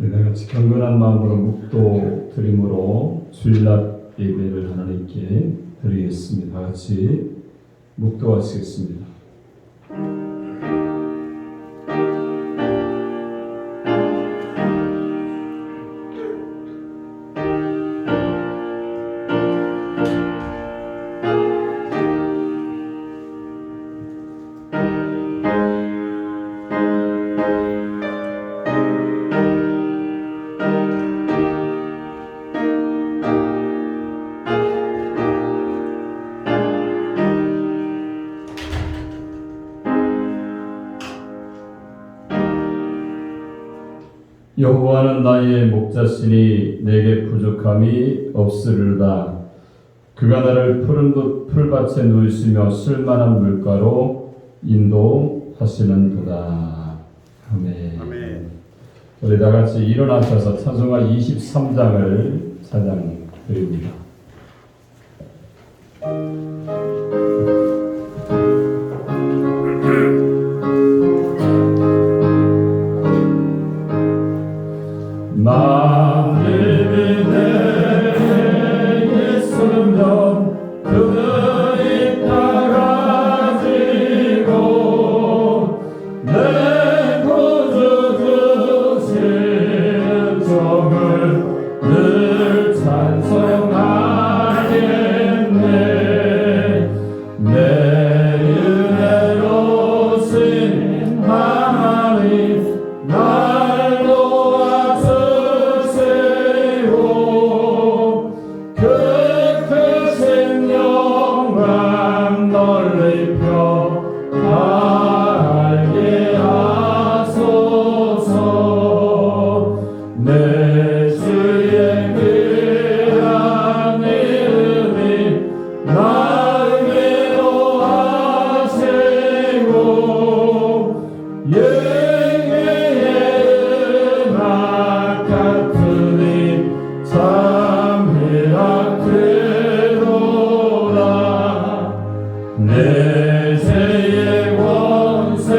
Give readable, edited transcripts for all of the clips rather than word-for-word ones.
우리 같이 경건한 마음으로 묵도 드림으로 주일날 예배를 하나님께 드리겠습니다. 다 같이 묵도하시겠습니다. 여호와는 나의 목자시니 내게 부족함이 없으리로다. 그가 나를 푸른 풀밭에 누이시며 쓸만한 물가로 인도하시는도다. 아멘. 아멘. 우리 다 같이 일어나셔서 찬송가 23장을 찬양드립니다. 만민이 내게 쓰면 그들이 따라지고 내 구주 주신 정을 늘 찬송하겠네. 내 은혜로우신 하나님 날 도와주시고 그 크신 영광 널리 펴알게 하소서. 내 주의 귀한 이름이 날 위로하시고 영예의 음악 같으니 참 희락되도다. 내 죄의 권세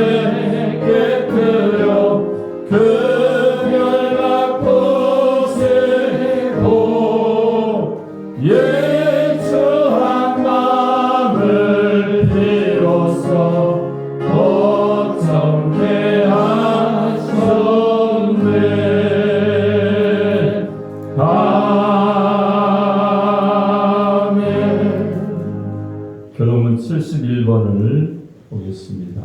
깨뜨려 그 멸락 부시고 예초한 마음을 비로소 거창케 하셨네. 아멘. 교동문 71번을 보겠습니다.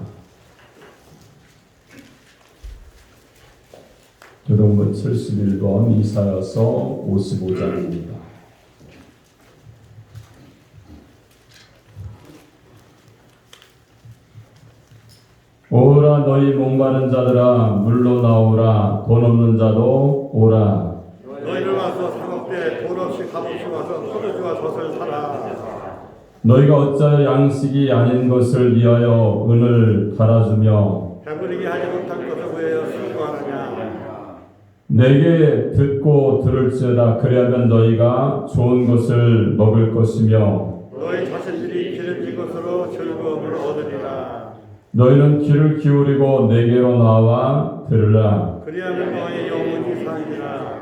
교동문 71번 이사야서 55장입니다. 오라 너희 목마른 자들아 물로 나오라. 돈 없는 자도 오라. 너희를 와서 상업대 돈 없이 값없이 와서 포도주와 젖을 사라. 너희가 어찌하여 양식이 아닌 것을 위하여 은을 갈아주며 배부르게 하지 못한 것을 위하여 수고하느냐. 내게 듣고 들을지어다. 그리하면 너희가 좋은 것을 먹을 것이며 너희 자신들이 기름진 것으로 즐거움을 얻으리라. 너희는 귀를 기울이고 내게로 나와 들으라. 그리하면 너희 영혼이 살리라.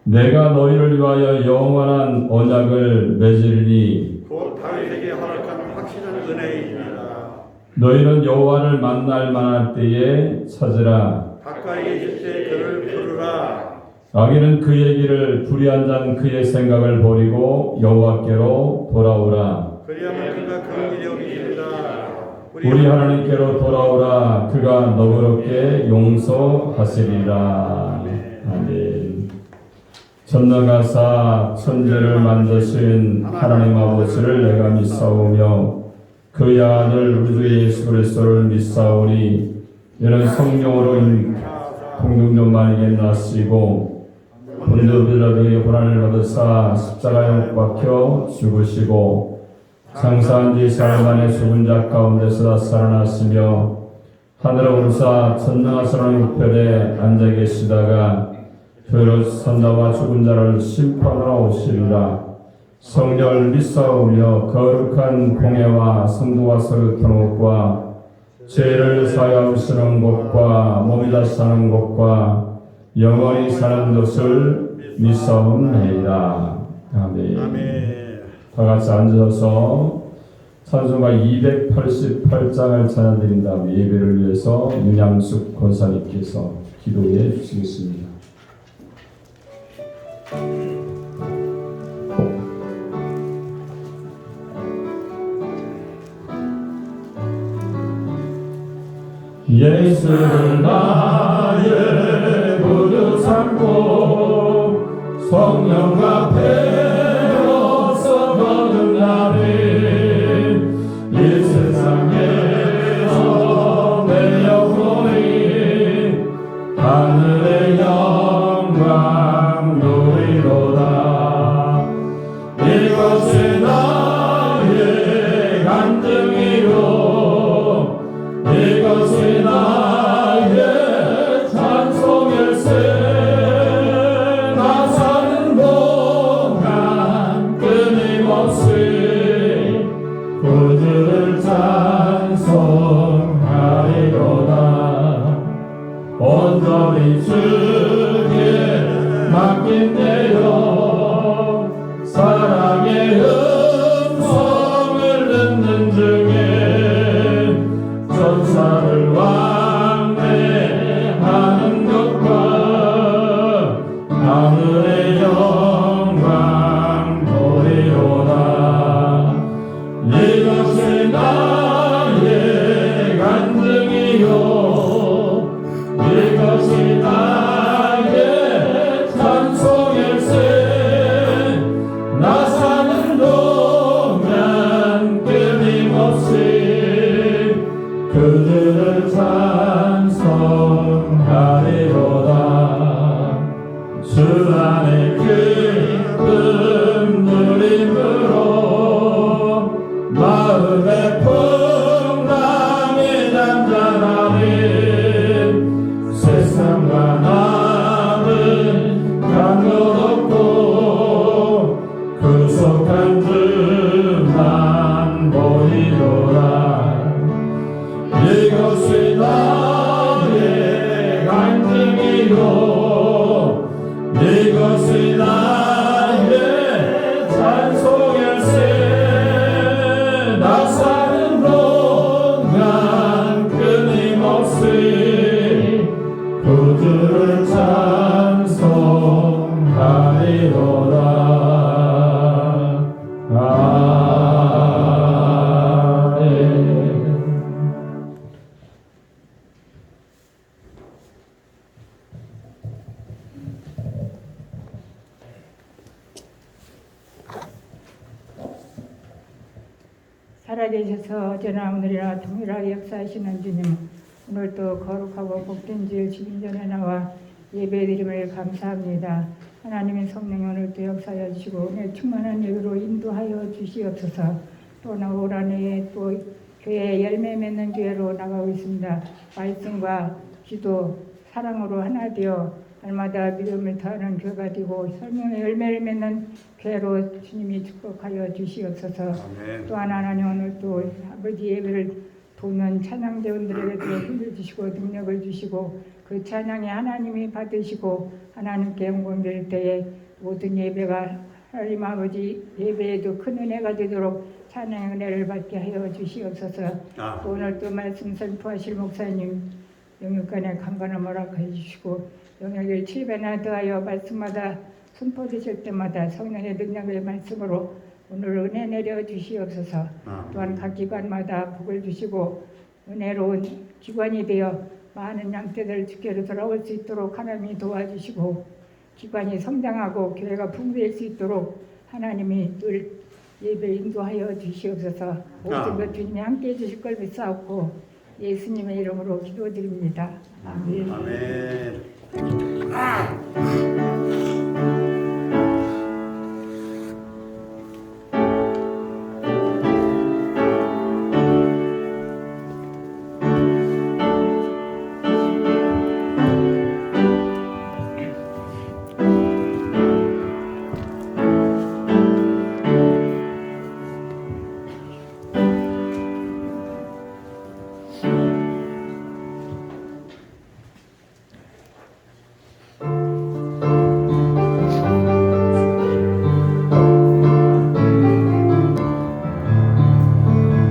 내가 너희를 위하여 영원한 언약을 맺으리니 곧 다윗에게 허락한 확실한 은혜이니라. 너희는 여호와를 만날 만할 때에 찾으라. 가까이 있을 때 그를 부르라. 악인은 그의 길을 불의한 자는 그의 생각을 버리고 여호와께로 돌아오라. 그리하면 그가 긍휼히 여기시리라. 우리 하나님께로 돌아오라. 그가 너그럽게 용서하시리라. 아멘. 전능하사 천지를 만드신 하나님 아버지를 내가 믿사오며 그의 아들 우리 주 예수 그리스도를 믿사오니 이는 성령으로 동정존만에게 나시고 본주 빌라도의 고난을 받으사 십자가에 못 박혀 죽으시고 장사한 지 사흘 만에 죽은 자 가운데서 살아났으며 하늘에 오르사 전능하시는 우편에 앉아 계시다가 그로 선자와 죽은 자를 심판하러 오시리라. 성령을 믿사오며 거룩한 공예와 성도와 서로토는 것과 죄를 사하여 주시는 것과 몸이 다시 사는 것과 영원히 사는 것을 믿사옵나이다. 아멘. 아멘. 다 같이 앉아서 찬송가 288장을 찬양드린 다음 예배를 위해서 윤양숙 권사님께서 기도해 주시겠습니다. 예수를 나의 구주 삼고 성령과 배로서 거듭나는 이 세상에서 내 영혼이 하늘의 영광 누리로다. 이것이 나의 간증이요 이것이 나의 찬송일세. 나 사는 동안 끊임없이 구주를 찬송하리로다. 온전히 주께 맡긴 내 영 사랑의 음성을 듣는 중에 전사를 왕래하는 것과 하늘의 영광 보리로다. 이것이 나의 간증이요 이것이 나의 찬송일세. 나 사는 동안 끊임없이 그들을 찬송하리로다. 주 안에 기쁨 누림으로 마음의 풍랑이 잠잠하니 세상과 남은 강요롭고 구속한 주만 보이로다. 이것이 나의 간증이요 이것이 나의 찬송일세. 나 사는 동안 끊임없이 구주를 찬송하리로다. 살아계셔서 어제나 오늘이나 동일하게 역사하시는 주님, 오늘도 거룩하고 복된 주일 주님 전에 나와 예배드림을 감사합니다. 하나님의 성령이 오늘도 역사하여 주시고 은혜 충만한 예배로 인도하여 주시옵소서. 또 올 한해 또 교회 열매 맺는 교회로 나가고 있습니다. 말씀과 기도, 사랑으로 하나 되어 날마다 믿음을 더하는 교회가 되고 성령의 열매를 맺는 교회로 주님이 축복하여 주시옵소서. 아멘. 또한 하나님 오늘 또 아버지 예배를 돕는 찬양대원들에게도 힘을 주시고 능력을 주시고 그 찬양에 하나님이 받으시고 하나님께 영광 드릴 때에 모든 예배가 하나님 아버지 예배에도 큰 은혜가 되도록 찬양의 은혜를 받게 하여 주시옵소서. 또 오늘 또 말씀 선포하실 목사님 영육간에 강건함을 허락해 주시고 영역을 7배나 더하여 말씀마다 선포되실 때마다 성령의 능력의 말씀으로 오늘 은혜 내려 주시옵소서. 또한 각 기관마다 복을 주시고 은혜로운 기관이 되어 많은 양떼들 주께로 돌아올 수 있도록 하나님이 도와주시고 기관이 성장하고 교회가 풍부할 수 있도록 하나님이 늘 예배 인도하여 주시옵소서. 모든 것 주님이 함께해 주실 걸 믿사옵고 예수님의 이름으로 기도드립니다. 아멘. 아멘.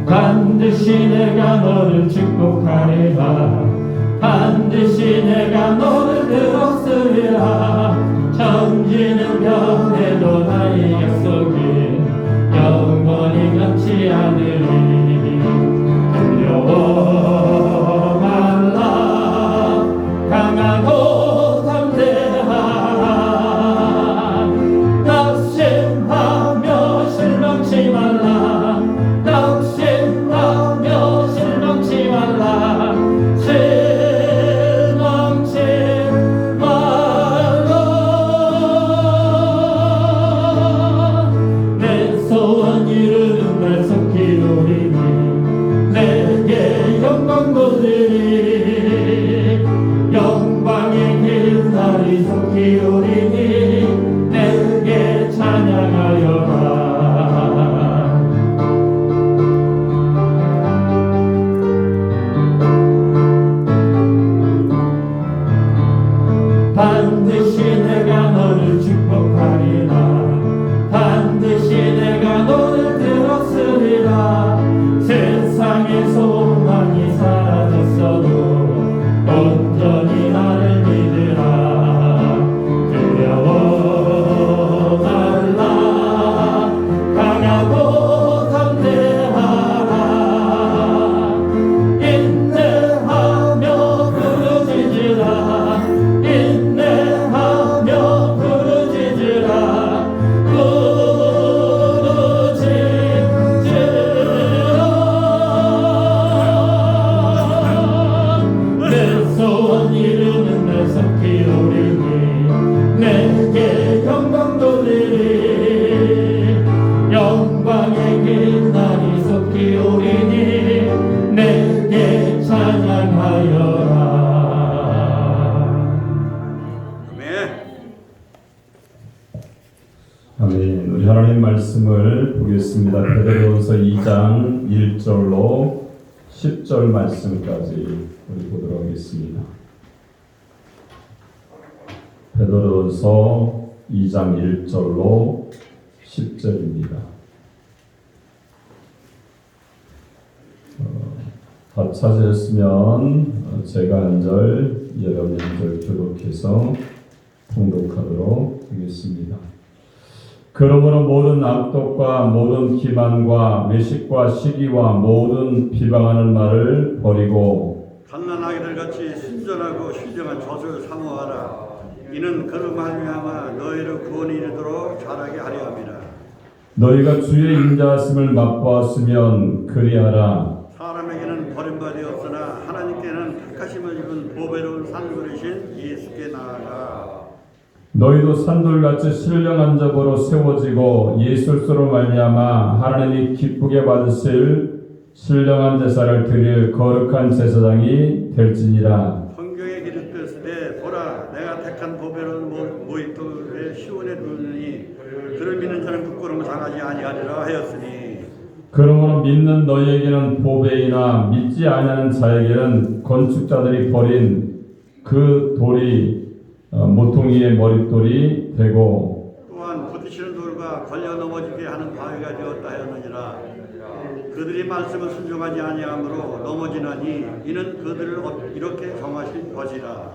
반드시 내가 너를 축복하리라. 반드시 내가 너를 들었으리라. 천지는 변해도 나의 약속이 영원히 변치 않으리. 두려워 말라. 강하고 담대하라. 낙심하며 실망치 말라. 낙심하며 실망치 말라. 실망치 말라. 내 소원 이루는 날 속히 오리니 내게 영광 돌리리. 영광의 긴 날이 속히 오리니 내게 찬양하여라. 반드시 내가 너를 축복하리라. 반드시 내가 너를 들었으리라. 세상의 소망이 사라졌어도 온전히 나를 믿으라. 두려워 말라. 강하고 담대하라. 인내하며 부르짖으라. 인내하며 부르짖으라. 내 소원 이루는 날 속히 오리니 내게 영광 돌리리. 영광의 긴 날이 속히 오리니 내게 찬양하여라. 아멘. 우리 하나님 말씀을 보겠습니다. 베드로전서 2장 1절로 10절 말씀까지 우리 보도록 하겠습니다. 베드로전서 2장 1절로 10절입니다. 다 찾으셨으면 제가 한 절, 여러분이 한 절 교독해서 통독하도록 하겠습니다. 그러므로 모든 악독과 모든 기만과 외식과 시기와 모든 비방하는 말을 버리고 갓난아기들 같이 순전하고 신령한 젖을 사모하라. 이는 그로 말미암아 너희를 구원에 이르도록 자라게 하려 함이라. 너희가 주의 인자하심을 맛보았으면 그리하라. 사람에게는 버림받이었으나 하나님께는 택하심을 입은 보배로운 산돌이신 예수께 나아가. 너희도 산돌같이 신령한 자보로 세워지고 예술서로 말미암아 하나님이 기쁘게 받으실 신령한 제사를 드릴 거룩한 제사장이 될지니라. 성경에 기록되었으되 보라 내가 택한 보배로운 모입돌에 시온에 두느니 그를 믿는 자는 부끄러움 당하지 아니하리라 하였으니. 그러므로 믿는 너희에게는 보배이나 믿지 아니하는 자에게는 건축자들이 버린 그 돌이 모퉁이의 머릿돌이 되고 또한 부딪히는 돌과 걸려 넘어지게 하는 바위가 되었다 하였느니라. 그들이 말씀을 순종하지 아니하므로 넘어지나니 이는 그들을 이렇게 정하신 것이라.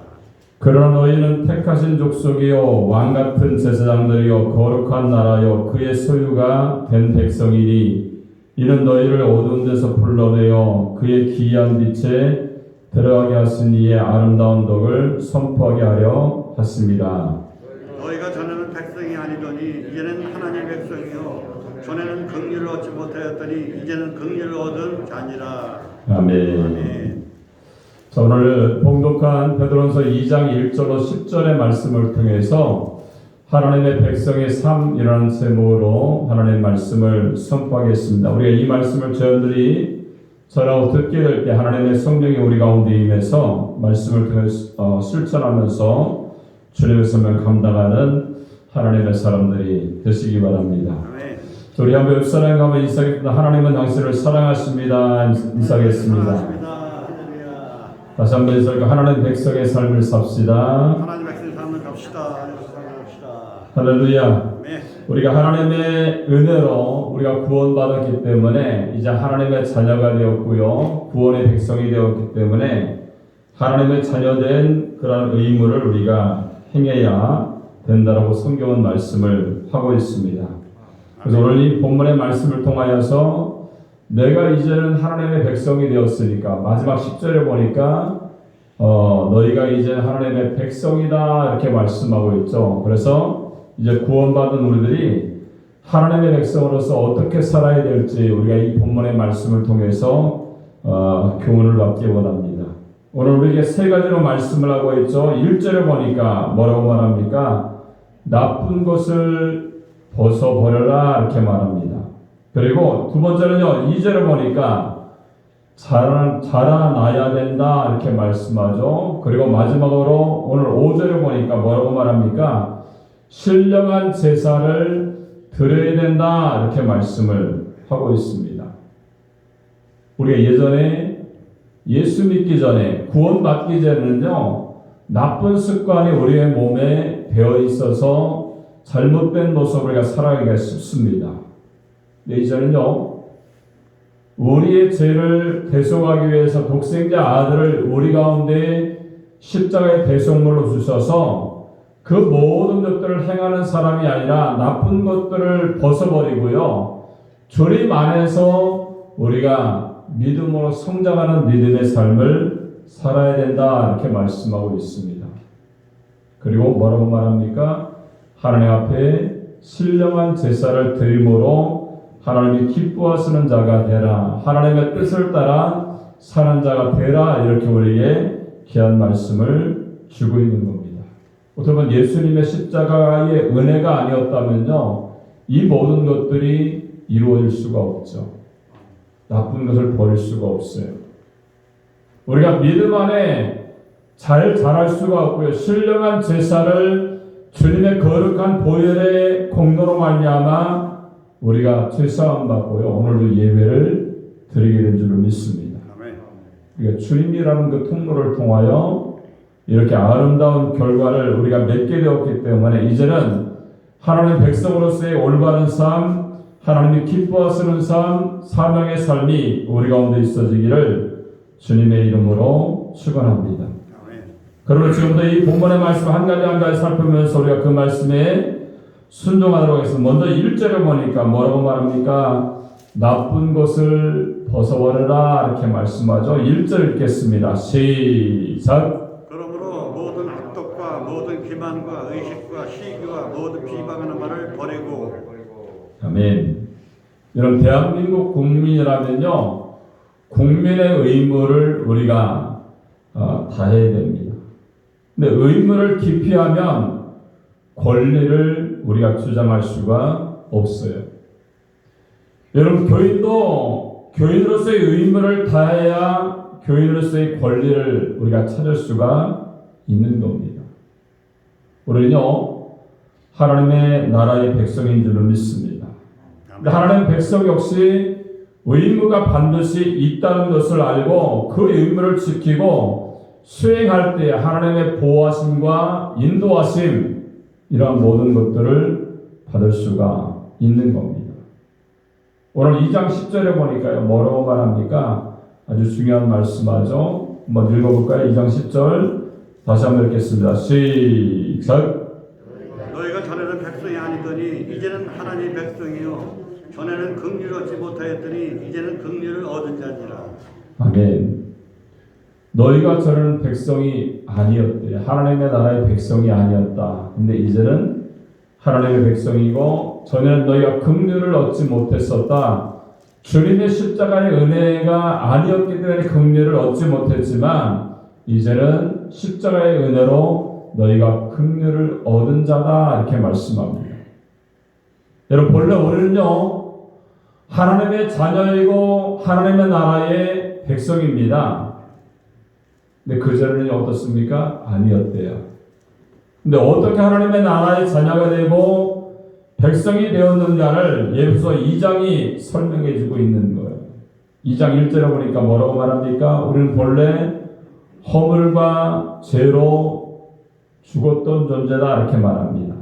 그러나 너희는 택하신 족속이요 왕같은 제사장들이요 거룩한 나라요 그의 소유가 된 백성이니 이는 너희를 어두운 데서 불러내어 그의 기이한 빛에 들어가게 하신 이의 아름다운 덕을 선포하게 하려 하십니다. 너희가 전에는 백성이 아니더니 이제는 하나님의 백성이요 전에는 긍휼을 얻지 못하였더니 이제는 긍휼을 얻은 자니라. 아멘. 아멘. 자, 오늘 봉독한 베드로전서 2장 1절로 10절의 말씀을 통해서 하나님의 백성의 삶이라는 제목으로 하나님의 말씀을 선포하겠습니다. 우리가 이 말씀을 저희들이 전하고 듣게 될 때 하나님의 성령이 우리 가운데 임해서 말씀을 통해서 실천하면서 주님의 삶을 감당하는 하나님의 사람들이 되시기 바랍니다. 아멘. 우리 한번 옆 사람과 한번 인사하겠습니다. 하나님은 당신을 사랑하십니다. 인사하겠습니다. 할렐루야. 다시 한번 인사할까? 하나님 백성의 삶을 삽시다. 하나님 백성의 삶을 갑시다. 할렐루야. 아멘. 우리가 하나님의 은혜로 우리가 구원받았기 때문에 이제 하나님의 자녀가 되었고요. 구원의 백성이 되었기 때문에 하나님의 자녀된 그런 의무를 우리가 행해야 된다라고 성경은 말씀을 하고 있습니다. 그래서 오늘 이 본문의 말씀을 통하여서 내가 이제는 하나님의 백성이 되었으니까 마지막 10절에 보니까 너희가 이제 하나님의 백성이다 이렇게 말씀하고 있죠. 그래서 이제 구원받은 우리들이 하나님의 백성으로서 어떻게 살아야 될지 우리가 이 본문의 말씀을 통해서 교훈을 받기 원합니다. 오늘 우리에게 세 가지로 말씀을 하고 있죠. 1절에 보니까 뭐라고 말합니까? 나쁜 것을 벗어버려라 이렇게 말합니다. 그리고 두 번째는요. 2절에 보니까 자라나야 된다 이렇게 말씀하죠. 그리고 마지막으로 오늘 5절에 보니까 뭐라고 말합니까? 신령한 제사를 드려야 된다 이렇게 말씀을 하고 있습니다. 우리가 예전에 예수 믿기 전에 구원받기 전에는요. 나쁜 습관이 우리의 몸에 배어 있어서 잘못된 모습을 우리가 살아가기가 쉽습니다. 근데 이제는요. 우리의 죄를 대속하기 위해서 독생자 아들을 우리 가운데 십자가의 대속물로 주셔서 그 모든 것들을 행하는 사람이 아니라 나쁜 것들을 벗어버리고요. 주님 안에서 우리가 믿음으로 성장하는 믿음의 삶을 살아야 된다 이렇게 말씀하고 있습니다. 그리고 뭐라고 말합니까? 하나님 앞에 신령한 제사를 드림으로 하나님이 기뻐하시는 자가 되라. 하나님의 뜻을 따라 사는 자가 되라. 이렇게 우리에게 귀한 말씀을 주고 있는 겁니다. 어떻게 보면 예수님의 십자가의 은혜가 아니었다면요. 이 모든 것들이 이루어질 수가 없죠. 나쁜 것을 버릴 수가 없어요. 우리가 믿음 안에 잘 자랄 수가 없고요. 신령한 제사를 주님의 거룩한 보혈의 공로로 말미암아 우리가 죄사함 받고요. 오늘도 예배를 드리게 된 줄을 믿습니다. 우리가 주님이라는 그 통로를 통하여 이렇게 아름다운 결과를 우리가 맺게 되었기 때문에 이제는 하나님 백성으로서의 올바른 삶, 하나님이 기뻐하시는 삶, 사명의 삶이 우리 가운데 있어지기를 주님의 이름으로 축원합니다. 그러면 지금부터 이 본문의 말씀 한 가지 한 가지 살펴보면서 우리가 그 말씀에 순종하도록 하겠습니다. 먼저 1절에 보니까 뭐라고 말합니까? 나쁜 것을 벗어버려라 이렇게 말씀하죠. 1절 읽겠습니다. 시작. 그러므로 모든 악독과 모든 기만과 의식과 시기와 모든 비방하는 말을 버리고. 아멘. 여러분 대한민국 국민이라면요. 국민의 의무를 우리가 다해야 됩니다. 근데 의무를 기피하면 권리를 우리가 주장할 수가 없어요. 여러분 교인도 교인으로서의 의무를 다해야 교인으로서의 권리를 우리가 찾을 수가 있는 겁니다. 우리는요 하나님의 나라의 백성인 줄로 믿습니다. 하나님의 백성 역시 의무가 반드시 있다는 것을 알고 그 의무를 지키고 수행할 때 하나님의 보호하심과 인도하심 이러한 모든 것들을 받을 수가 있는 겁니다. 오늘 2장 10절에 보니까요 뭐라고 말합니까? 아주 중요한 말씀하죠. 한번 읽어볼까요? 2장 10절 다시 한번 읽겠습니다. 시작. 너희가 전에는 백성이 아니더니 이제는 하나님의 백성이요 전에는 긍휼을 얻지 못하였더니 이제는 긍휼을 얻은 자니라. 아멘. 너희가 전에는 백성이 아니었대. 하나님의 나라의 백성이 아니었다. 근데 이제는 하나님의 백성이고 전에는 너희가 긍휼을 얻지 못했었다. 주님의 십자가의 은혜가 아니었기 때문에 긍휼을 얻지 못했지만 이제는 십자가의 은혜로 너희가 긍휼을 얻은 자다 이렇게 말씀합니다. 여러분 본래 우리는요 하나님의 자녀이고 하나님의 나라의 백성입니다. 근데 그전에는 어떻습니까? 아니었대요. 근데 어떻게 하나님의 나라의 자녀가 되고 백성이 되었는가를 예수서 2장이 설명해 주고 있는 거예요. 2장 1절에 보니까 뭐라고 말합니까? 우리는 본래 허물과 죄로 죽었던 존재다 이렇게 말합니다.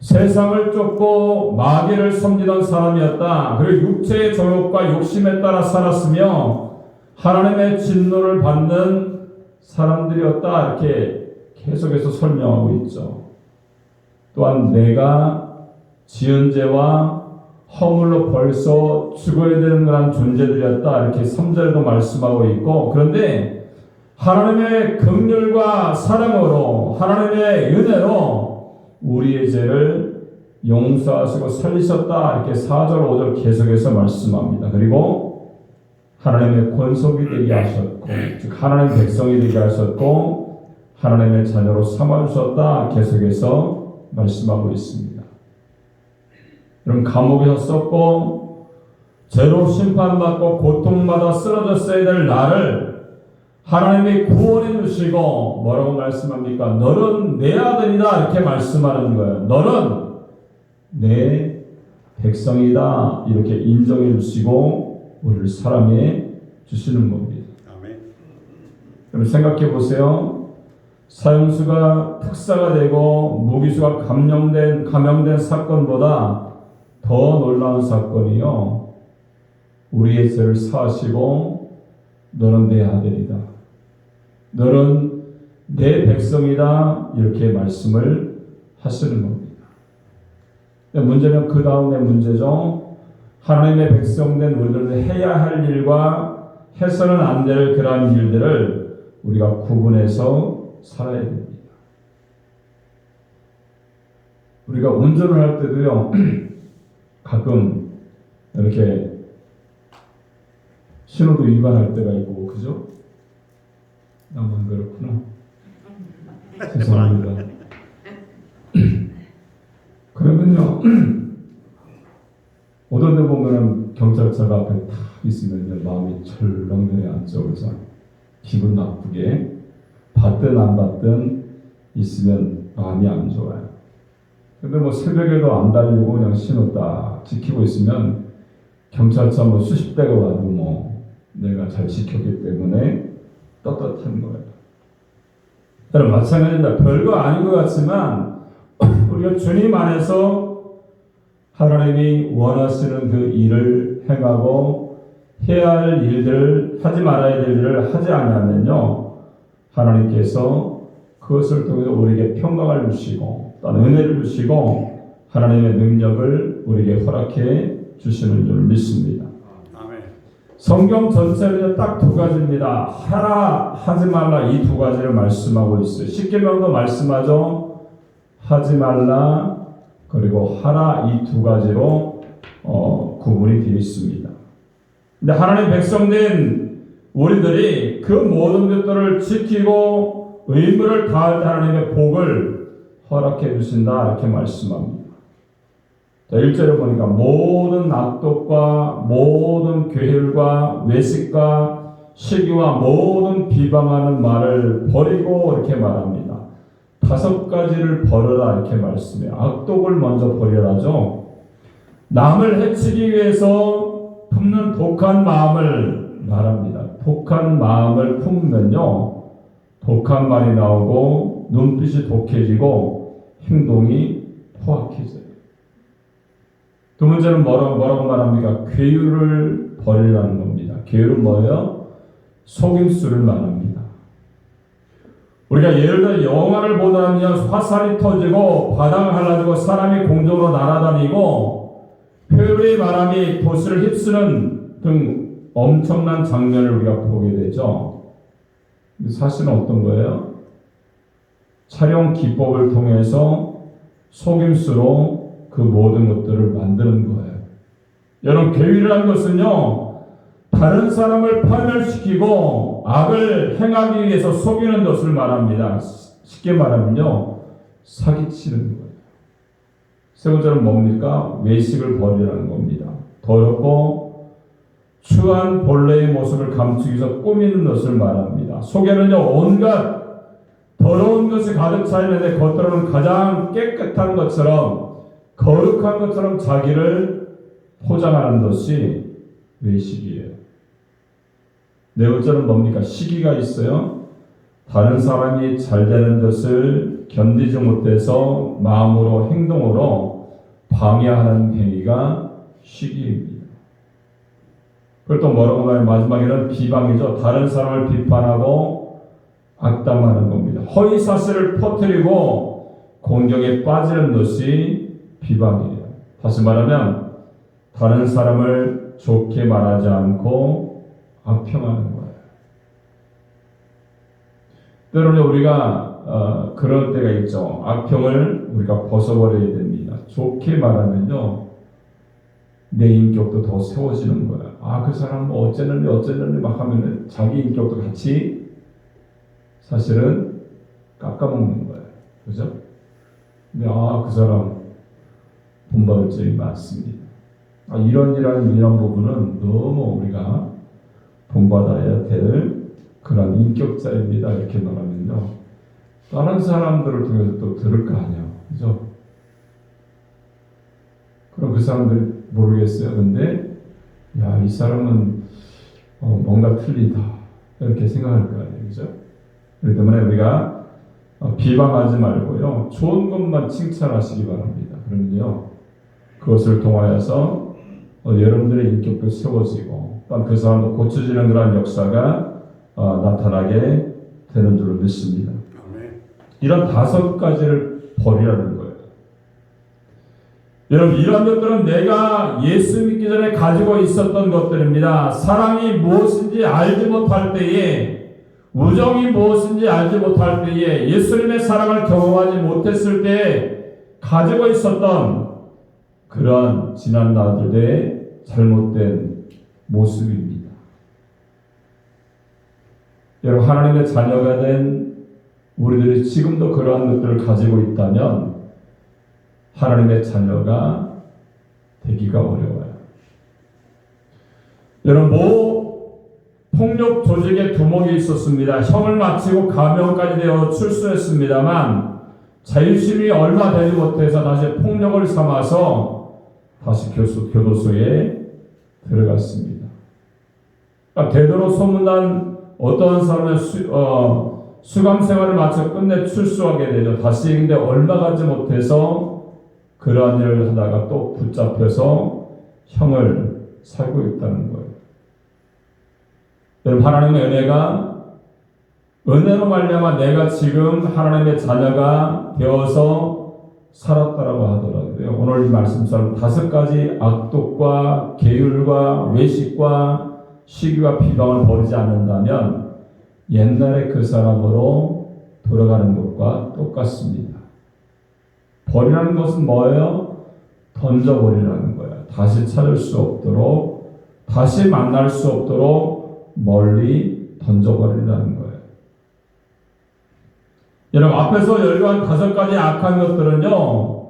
세상을 쫓고 마귀를 섬기던 사람이었다. 그리고 육체의 정욕과 욕심에 따라 살았으며 하나님의 진노를 받는 사람들이었다. 이렇게 계속해서 설명하고 있죠. 또한 내가 지은 죄와 허물로 벌써 죽어야 되는 그런 존재들이었다. 이렇게 3절에도 말씀하고 있고, 그런데 하나님의 긍휼과 사랑으로 하나님의 은혜로 우리의 죄를 용서하시고 살리셨다. 이렇게 4절 5절 계속해서 말씀합니다. 그리고 하나님의 권속이 되게 하셨고, 즉 하나님의 백성이 되게 하셨고 하나님의 자녀로 삼아주셨다. 계속해서 말씀하고 있습니다. 여러분, 감옥에서 썼고 죄로 심판받고 고통받아 쓰러졌어야 될 나를 하나님이 구원해 주시고 뭐라고 말씀합니까? 너는 내 아들이다. 이렇게 말씀하는 거예요. 너는 내 백성이다. 이렇게 인정해 주시고 우리를 사랑해 주시는 겁니다. 아멘. 여러분, 생각해 보세요. 사형수가 특사가 되고 무기수가 감형된 사건보다 더 놀라운 사건이요, 우리의 죄를 사하시고 너는 내 아들이다, 너는 내 백성이다, 이렇게 말씀을 하시는 겁니다. 문제는 그 다음에 문제죠. 하나님의 백성된 우리들은 해야 할 일과 해서는 안 될 그러한 일들을 우리가 구분해서 살아야 됩니다. 우리가 운전을 할 때도요, 가끔 이렇게 신호도 위반할 때가 있고, 그죠? 나만 그렇구나. 죄송합니다. 그러면요, 어떤 데 보면은 경찰차가 앞에 탁 있으면 마음이 철렁 내려앉죠. 그죠? 기분 나쁘게 받든 안 받든 있으면 마음이 안 좋아요. 근데 뭐 새벽에도 안 달리고 그냥 신호 딱 지키고 있으면 경찰차 뭐 수십 대가 와도 뭐 내가 잘 지켰기 때문에 떳떳한 거예요. 여러분, 마찬가지입니다. 별거 아닌 것 같지만 우리가 주님 안에서 하나님이 원하시는 그 일을 행하고 해야 할 일들을, 하지 말아야 될 일을 하지 않으면요, 하나님께서 그것을 통해서 우리에게 평강을 주시고 또한 은혜를 주시고 하나님의 능력을 우리에게 허락해 주시는 줄 믿습니다. 아멘. 성경 전체는 딱 두 가지입니다. 하라, 하지 말라, 이 두 가지를 말씀하고 있어요. 십계명도 말씀하죠. 하지 말라 그리고 하라, 이 두 가지로 구분이 되어 있습니다. 근데 하나님 백성된 우리들이 그 모든 것들을 지키고 의무를 다할 때 하나님의 복을 허락해 주신다, 이렇게 말씀합니다. 자, 1절에 보니까 모든 악독과 모든 괴혈과 외식과 시기와 모든 비방하는 말을 버리고 이렇게 말합니다. 5가지를 버려라, 이렇게 말씀해요. 악독을 먼저 버려라죠. 남을 해치기 위해서 품는 독한 마음을 말합니다. 독한 마음을 품으면요, 독한 말이 나오고 눈빛이 독해지고 행동이 포악해져요. 두 번째는 뭐라고 말합니까? 괴유를 버리라는 겁니다. 괴유는 뭐예요? 속임수를 말합니다. 우리가 예를 들어 영화를 보다면 화살이 터지고 바닥을 갈라지고 사람이 공중으로 날아다니고 표류의 바람이 도시를 휩쓰는 등 엄청난 장면을 우리가 보게 되죠. 사실은 어떤 거예요? 촬영 기법을 통해서 속임수로 그 모든 것들을 만드는 거예요. 여러분, 괴유라는 것은요, 다른 사람을 파멸시키고 악을 행하기 위해서 속이는 것을 말합니다. 쉽게 말하면요, 사기치는 거예요. 세 번째는 뭡니까? 외식을 버리라는 겁니다. 더럽고 추한 본래의 모습을 감추기 위해서 꾸미는 것을 말합니다. 속에는요, 온갖 더러운 것이 가득 차 있는데 겉으로는 가장 깨끗한 것처럼, 거룩한 것처럼 자기를 포장하는 것이 외식이에요. 네 번째는 뭡니까? 시기가 있어요. 다른 사람이 잘 되는 것을 견디지 못해서 마음으로 행동으로 방해하는 행위가 시기입니다. 그걸 또 뭐라고 말해요? 마지막에는 비방이죠. 다른 사람을 비판하고 악담하는 겁니다. 허위 사실을 퍼뜨리고 공격에 빠지는 것이 비방이에요. 다시 말하면 다른 사람을 좋게 말하지 않고 악평하는 거예요. 때로는 우리가 그럴 때가 있죠. 악평을 우리가 벗어버려야 됩니다. 좋게 말하면요, 내 인격도 더 세워지는 거야. 아, 그 사람 뭐 어쨌는지 막 하면은 자기 인격도 같이 사실은 깎아먹는 거예요. 그죠? 근데 그 사람 본받을 점이 많습니다. 이런 부분은 너무 우리가 본받아야 될 그런 인격자입니다. 이렇게 말하면요, 다른 사람들을 통해서 또 들을 거 아니에요. 그죠? 그럼 그 사람들이 모르겠어요. 근데 이 사람은 뭔가 틀리다 이렇게 생각할 거 아니에요. 그죠? 그렇기 때문에 우리가 비방하지 말고요, 좋은 것만 칭찬하시기 바랍니다. 그러면요, 그것을 통하여서 여러분들의 인격도 세워지고 또 그 사람도 고쳐지는 그런 역사가 나타나게 되는 줄로 믿습니다. 이런 5가지를 버리라는 거예요. 여러분, 이런 것들은 내가 예수 믿기 전에 가지고 있었던 것들입니다. 사랑이 무엇인지 알지 못할 때에, 우정이 무엇인지 알지 못할 때에, 예수님의 사랑을 경험하지 못했을 때에 가지고 있었던 그런 지난 날들의 잘못된 모습입니다. 여러분, 하나님의 자녀가 된 우리들이 지금도 그러한 것들을 가지고 있다면 하나님의 자녀가 되기가 어려워요. 여러분, 폭력 조직의 두목이 있었습니다. 형을 마치고 가명까지 되어 출소했습니다만 자유심이 얼마 되지 못해서 다시 폭력을 삼아서 다시 교도소에 들어갔습니다. 그러니까 대대로 소문난 어떤 사람은 수감 생활을 마쳐 끝내 출소하게 되죠. 다시 근데 얼마 가지 못해서 그러한 일을 하다가 또 붙잡혀서 형을 살고 있다는 거예요. 여러분, 하나님의 은혜로 말미암아 내가 지금 하나님의 자녀가 되어서 살았다라고 하더라고요. 오늘 이 말씀처럼 5가지 악독과 계율과 외식과 시기와 비방을 버리지 않는다면 옛날에 그 사람으로 돌아가는 것과 똑같습니다. 버리라는 것은 뭐예요? 던져버리라는 거예요. 다시 찾을 수 없도록, 다시 만날 수 없도록 멀리 던져버리라는 거예요. 여러분, 앞에서 열거한 5가지 악한 것들은요,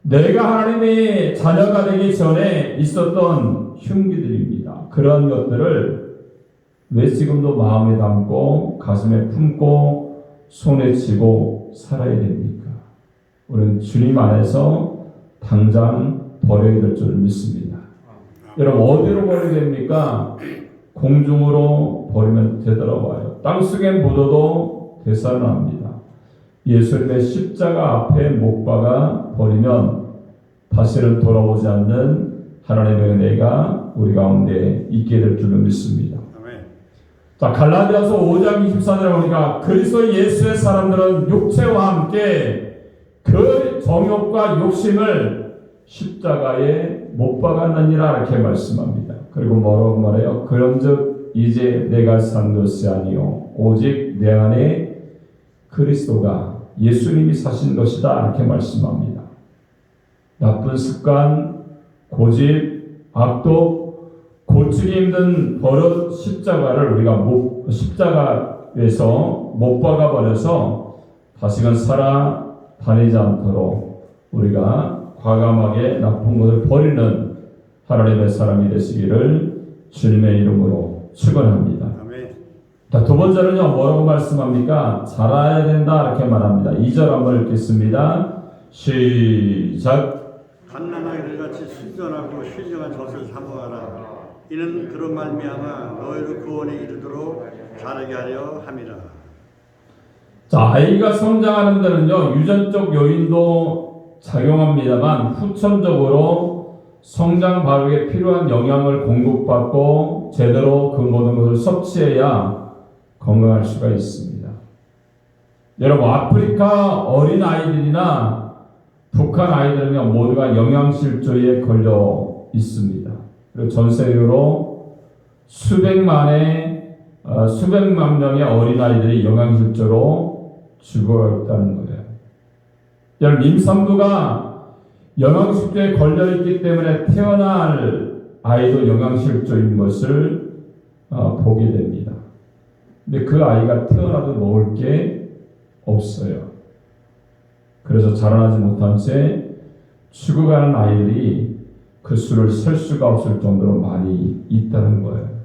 내가 하나님의 자녀가 되기 전에 있었던 흉기들입니다. 그런 것들을 왜 지금도 마음에 담고 가슴에 품고 손에 쥐고 살아야 됩니까? 우리는 주님 안에서 당장 버려야 될 줄 믿습니다. 여러분, 어디로 버려야 됩니까? 공중으로 버리면 되돌아와요. 땅속에 묻어도 되살아납니다. 예수님의 십자가 앞에 못 박아 버리면 다시는 돌아오지 않는 하나님의 은혜가 우리 가운데 있게 될 줄로 믿습니다. 자, 갈라디아서 5장 24절에 보니까 그리스도 예수의 사람들은 육체와 함께 그 정욕과 욕심을 십자가에 못 박았느니라 이렇게 말씀합니다. 그리고 뭐라고 말해요? 그런즉 이제 내가 산 것이 아니요 오직 내 안에 그리스도가 예수님이 사신 것이다 이렇게 말씀합니다. 나쁜 습관, 고집, 악독, 고치기 힘든 버릇 십자가를 우리가 십자가에서 못 박아버려서 다시는 살아다니지 않도록 우리가 과감하게 나쁜 것을 버리는 하나님의 사람이 되시기를 주님의 이름으로 축원합니다. 자, 2번째는요, 뭐라고 말씀합니까? 잘해야 된다 이렇게 말합니다. 2절 한번 읽겠습니다. 시작. 갓난아이들 같이 순전하고 신령한 젖을 사모하라. 이는 그런 말미암아 너희를 구원에 이르도록 자라게 하려 함이라. 자, 아이가 성장하는 데는요, 유전적 요인도 작용합니다만 후천적으로 성장 발육에 필요한 영양을 공급받고 제대로 그 모든 것을 섭취해야 건강할 수가 있습니다. 여러분, 아프리카 어린 아이들이나 북한 아이들은요, 모두가 영양실조에 걸려 있습니다. 그리고 전 세계로 수백만 명의 어린 아이들이 영양실조로 죽어 있다는 거예요. 여러분, 임산부가 영양실조에 걸려 있기 때문에 태어날 아이도 영양실조인 것을 보게 됩니다. 근데 그 아이가 태어나도 먹을 게 없어요. 그래서 자라나지 못한 채 죽어가는 아이들이 그 수를 셀 수가 없을 정도로 많이 있다는 거예요.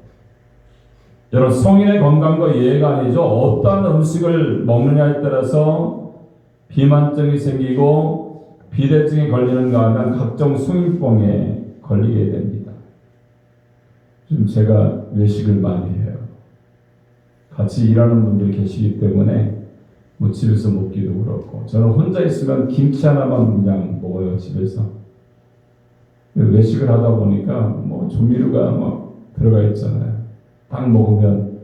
여러분, 성인의 건강과 예외가 아니죠. 어떠한 음식을 먹느냐에 따라서 비만증이 생기고 비대증에 걸리는가 하면 각종 성인병에 걸리게 됩니다. 지금 제가 외식을 많이 해요. 같이 일하는 분들이 계시기 때문에 뭐 집에서 먹기도 그렇고, 저는 혼자 있으면 김치 하나만 그냥 먹어요, 집에서. 외식을 하다 보니까 뭐 조미료가 막 들어가 있잖아요. 딱 먹으면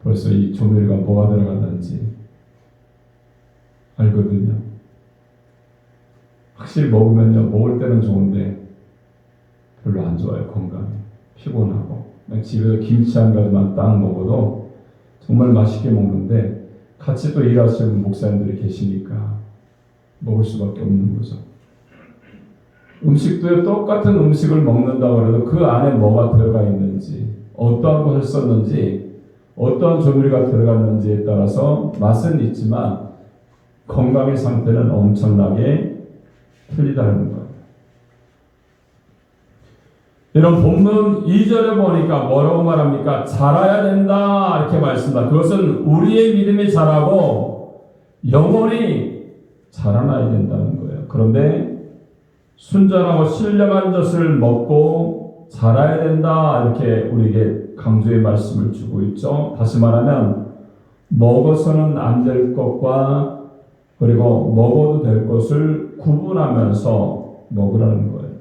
벌써 이 조미료가 뭐가 들어갔는지 알거든요. 확실히 먹으면요, 먹을 때는 좋은데 별로 안 좋아요. 건강에 피곤하고. 그냥 집에서 김치 한 가지만 딱 먹어도 정말 맛있게 먹는데, 같이 또 일하시는 목사님들이 계시니까 먹을 수밖에 없는 거죠. 음식도요, 똑같은 음식을 먹는다고 해도 그 안에 뭐가 들어가 있는지, 어떠한 것을 썼는지, 어떠한 조미료가 들어갔는지에 따라서 맛은 있지만 건강의 상태는 엄청나게 틀리다는 거예요. 이런 본문 2절에 보니까 뭐라고 말합니까? 자라야 된다 이렇게 말씀합니다. 그것은 우리의 믿음이 자라고 영원히 자라나야 된다는 거예요. 그런데 순전하고 신령한 것을 먹고 자라야 된다 이렇게 우리에게 강조의 말씀을 주고 있죠. 다시 말하면 먹어서는 안 될 것과 그리고 먹어도 될 것을 구분하면서 먹으라는 거예요.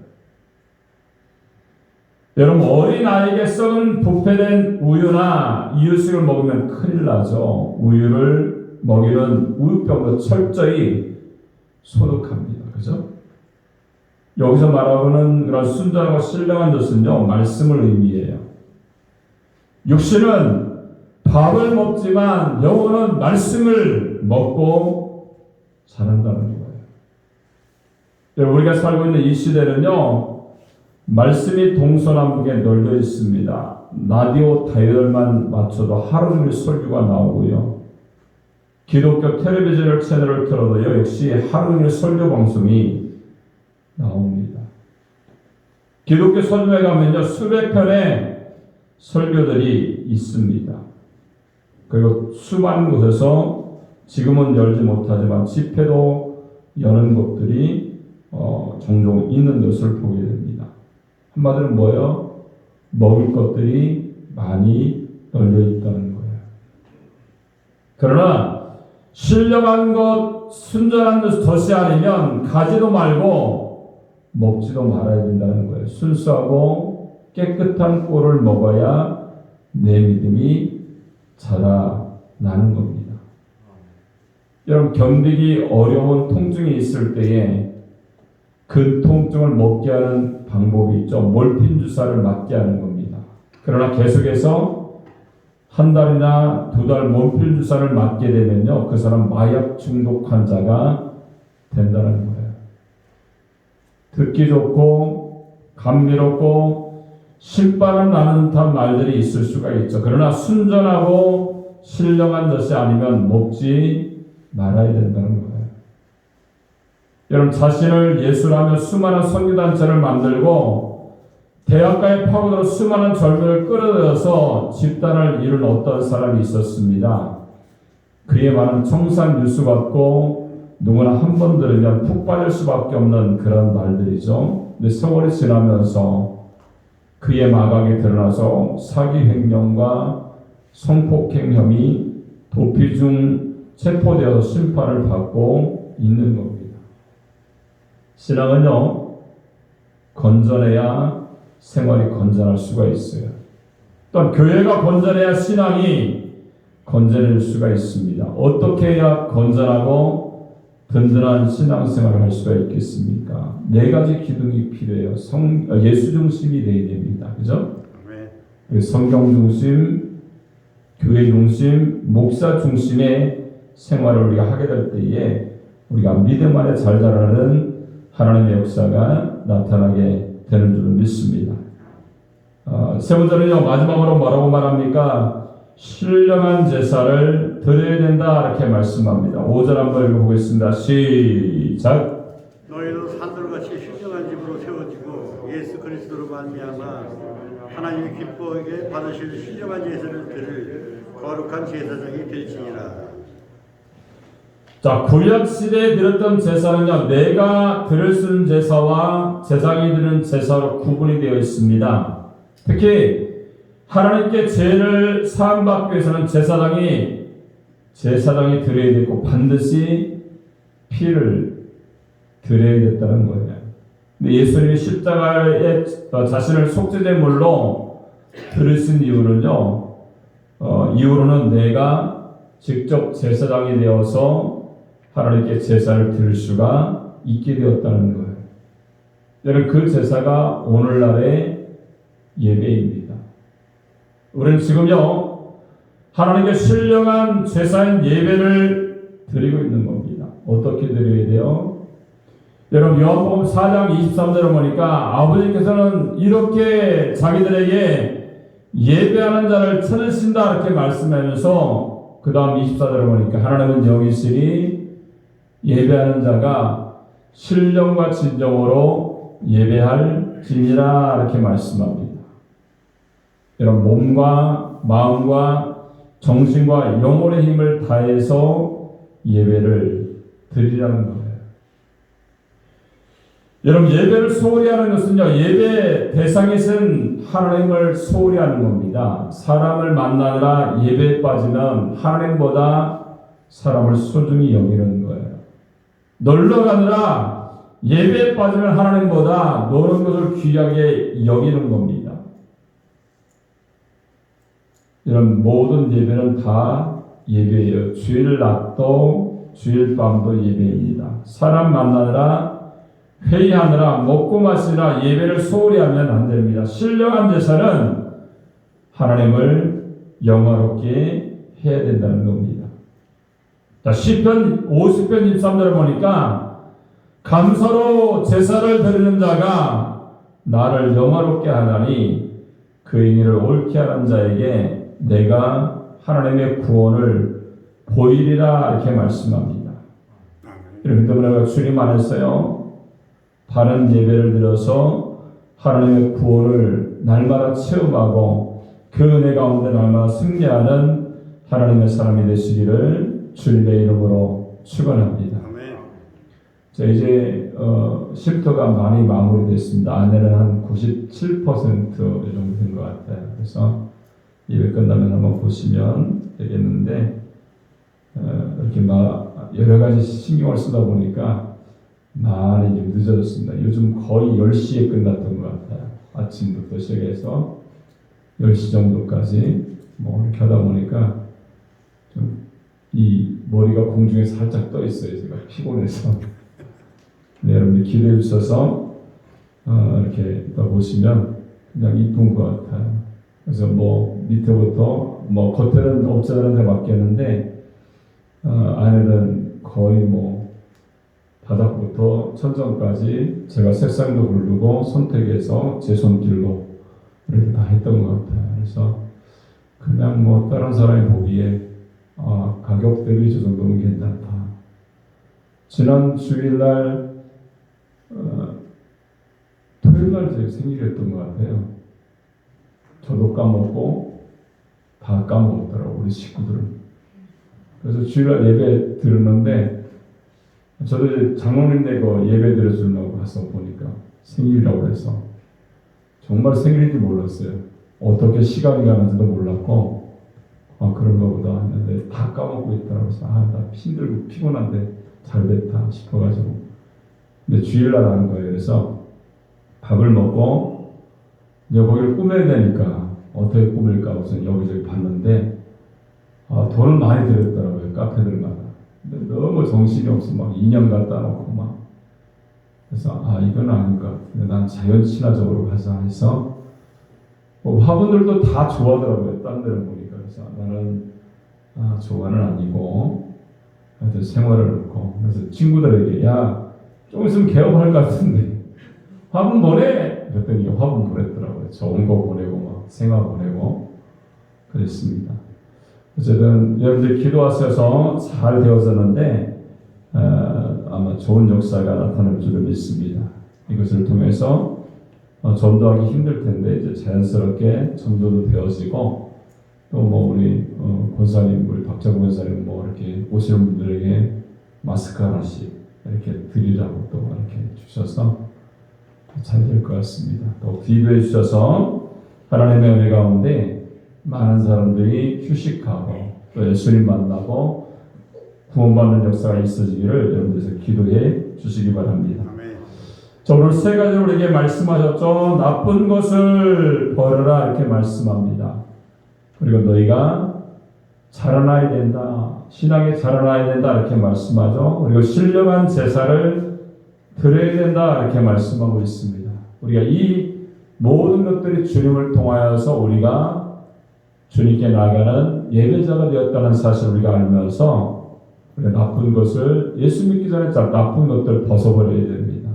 여러분, 어린아이에게 썩은 부패된 우유나 이유식을 먹으면 큰일 나죠. 우유를 먹이는 우유병도 철저히 소독합니다. 그죠? 여기서 말하고는 그런 순전하고 신령한 것은요, 말씀을 의미해요. 육신은 밥을 먹지만 영혼은 말씀을 먹고 자란다는 거예요. 여러분, 우리가 살고 있는 이 시대는요, 말씀이 동서남북에 널려 있습니다. 라디오 다이얼만 맞춰도 하루 종일 설교가 나오고요. 기독교 텔레비전 채널을 틀어도요, 역시 하루 종일 설교 방송이 나옵니다. 기독교 설교에 가면요, 수백 편의 설교들이 있습니다. 그리고 수많은 곳에서 지금은 열지 못하지만 집회도 여는 곳들이 종종 있는 것을 보게 됩니다. 한마디로 뭐예요? 먹을 것들이 많이 널려 있다는 거예요. 그러나 신령한 것, 순전한 것이 아니면 가지도 말고 먹지도 말아야 된다는 거예요. 순수하고 깨끗한 꼴을 먹어야 내 믿음이 자라나는 겁니다. 여러분, 견디기 어려운 통증이 있을 때에 그 통증을 먹게 하는 방법이 있죠. 몰핀 주사를 맞게 하는 겁니다. 그러나 계속해서 한 달이나 두 달 몰핀 주사를 맞게 되면요, 그 사람 마약 중독 환자가 된다는 거예요. 듣기 좋고 감미롭고 신바람 나는 듯한 말들이 있을 수가 있죠. 그러나 순전하고 신령한 것이 아니면 먹지 말아야 된다는 거예요. 여러분, 자신을 예수라며 수많은 선교단체를 만들고 대학가에 파고들어 수많은 젊은이를 끌어들여서 집단을 이룬 어떤 사람이 있었습니다. 그의 말은 청산 뉴스 같고 누구나 한 번 들으면 푹 빠질 수밖에 없는 그런 말들이죠. 근데 세월이 지나면서 그의 마각이 드러나서 사기 횡령과 성폭행 혐의, 도피 중 체포되어서 심판을 받고 있는 겁니다. 신앙은요, 건전해야 생활이 건전할 수가 있어요. 또한 교회가 건전해야 신앙이 건전해질 수가 있습니다. 어떻게 해야 건전하고 든든한 신앙생활을 할 수가 있겠습니까? 네 가지 기둥이 필요해요. 예수 중심이 되어야 됩니다. 그죠? 성경 중심, 교회 중심, 목사 중심의 생활을 우리가 하게 될 때에 우리가 믿음 안에 잘 자라는 하나님의 역사가 나타나게 되는 줄 믿습니다. 세 번째는요, 마지막으로 뭐라고 말합니까? 신령한 제사를 드려야 된다 이렇게 말씀합니다. 5절 한번 읽어보겠습니다. 시작. 너희도 산돌같이 신령한 집으로 세워지고 예수 그리스도로 말미암아 하나님이 기뻐하게 받으실 신령한 제사를 드릴 거룩한 제사장이 될지니라. 자, 구약 시대에 드렸던 제사는요, 내가 드릴 수 있는 제사와 제사장이 드리는 제사로 구분이 되어 있습니다. 특히 하나님께 죄를 사함받기 위해서는 제사장이 드려야 되고 반드시 피를 드려야 됐다는 거예요. 근데 예수님이 십자가에 자신을 속죄제물로 드리신 이유는요, 이유로는 내가 직접 제사장이 되어서 하나님께 제사를 드릴 수가 있게 되었다는 거예요. 여러분, 그 제사가 오늘날의 예배입니다. 우리는 지금요, 하나님께 신령한 제사인 예배를 드리고 있는 겁니다. 어떻게 드려야 돼요? 여러분, 요한복음 4장 23절을 보니까 아버지께서는 이렇게 자기들에게 예배하는 자를 찾으신다 이렇게 말씀하면서 그 다음 24절을 보니까 하나님은 영이시니 예배하는 자가 신령과 진정으로 예배할지니라 이렇게 말씀합니다. 여러분, 몸과 마음과 정신과 영혼의 힘을 다해서 예배를 드리라는 거예요. 여러분, 예배를 소홀히 하는 것은요, 예배 대상이신 하나님을 소홀히 하는 겁니다. 사람을 만나느라 예배에 빠지면 하나님보다 사람을 소중히 여기는 거예요. 놀러 가느라 예배에 빠지면 하나님보다 노는 것을 귀하게 여기는 겁니다. 이런 모든 예배는 다 예배예요. 주일 낮도 주일 밤도 예배입니다. 사람 만나느라 회의하느라 먹고 마시느라 예배를 소홀히 하면 안 됩니다. 신령한 제사는 하나님을 영화롭게 해야 된다는 겁니다. 자, 시편 50편 23절을 보니까 감사로 제사를 드리는 자가 나를 영화롭게 하나니 그 행위를 옳게 하는 자에게 내가 하나님의 구원을 보이리라 이렇게 말씀합니다. 이렇기 때문에 주님 안에서요, 바른 예배를 드려서 하나님의 구원을 날마다 체험하고 그 은혜 가운데 날마다 승리하는 하나님의 사람이 되시기를 주님의 이름으로 축원합니다. 자, 이제 쉼터가 많이 마무리됐습니다. 안에는 한 97% 정도 된 것 같아요. 그래서 예배 끝나면 한번 보시면 되겠는데, 이렇게 여러 가지 신경을 쓰다 보니까 많이 좀 늦어졌습니다. 요즘 거의 10시에 끝났던 것 같아요. 아침부터 시작해서 10시 정도까지 이렇게 하다 보니까 좀 이 머리가 공중에 살짝 떠 있어요. 제가 피곤해서. 네, 여러분들 기대해 주셔서 이렇게 보시면 그냥 이쁜 것 같아요. 그래서 밑에부터 겉에는 업자들한 데 맡겼는데 안에는 거의 바닥부터 천정까지 제가 색상도 고르고 선택해서 제 손길로 이렇게 다 했던 것 같아요. 그래서 그냥 다른 사람이 보기에 가격 대비 저 정도면 괜찮다. 지난 주일날 토요일날 제 생일이었던 것 같아요. 저도 까먹고 다 까먹었더라고, 우리 식구들은. 그래서 주일날 예배 들었는데 저도 장로님 댁 예배 드려주려고 가서 보니까 생일이라고 해서 정말 생일인지 몰랐어요. 어떻게 시간이 가는지도 몰랐고 그런가 보다 했는데 다 까먹고 있더라고요. 그래서 나 힘들고 피곤한데 잘 됐다 싶어가지고. 근데 주일날 하는 거예요. 그래서 밥을 먹고 이제 거기를 꾸며야 되니까 어떻게 꾸밀까 우선 여기저기 봤는데 돈을 많이 들였더라고요. 카페들마다. 근데 너무 정신이 없어. 막 인형 갖다 놓고 막. 그래서 이건 아닌 것 같은데 난 자연 친화적으로 가자 해서 화분들도 다 좋아하더라고요. 딴 데는 보니까. 그래서 나는 좋아는 아니고 하여튼 생활을 넣고. 그래서 친구들에게 좀 있으면 개업할 것 같은데 화분 보내! 그랬더니 화분 보냈더라고요. 좋은 거 보내고 막 생화 보내고 그랬습니다. 어쨌든 여러분들 기도하셔서 잘 되어졌는데 아마 좋은 역사가 나타날 줄을 믿습니다. 이것을 통해서 전도하기 힘들 텐데 이제 자연스럽게 전도도 되어지고 또 뭐 우리 권사님 우리 박자구 권사님 뭐 이렇게 오시는 분들에게 마스크 하나씩 이렇게 드리라고 또 이렇게 주셔서 잘 될 것 같습니다. 또 기도해 주셔서 하나님의 은혜 가운데 많은 사람들이 휴식하고 또 예수님 만나고 구원받는 역사가 있어지기를 여러분들께서 기도해 주시기 바랍니다. 자, 오늘 세 가지로 우리에게 말씀하셨죠. 나쁜 것을 버려라 이렇게 말씀합니다. 그리고 너희가 자라나야 된다. 신앙에 자라나야 된다 이렇게 말씀하죠. 그리고 신령한 제사를 드려야 된다 이렇게 말씀하고 있습니다. 우리가 이 모든 것들이 주님을 통하여서 우리가 주님께 나아가는 예배자가 되었다는 사실을 우리가 알면서 우리가 나쁜 것을 예수 믿기 전에 나쁜 것들을 벗어버려야 됩니다.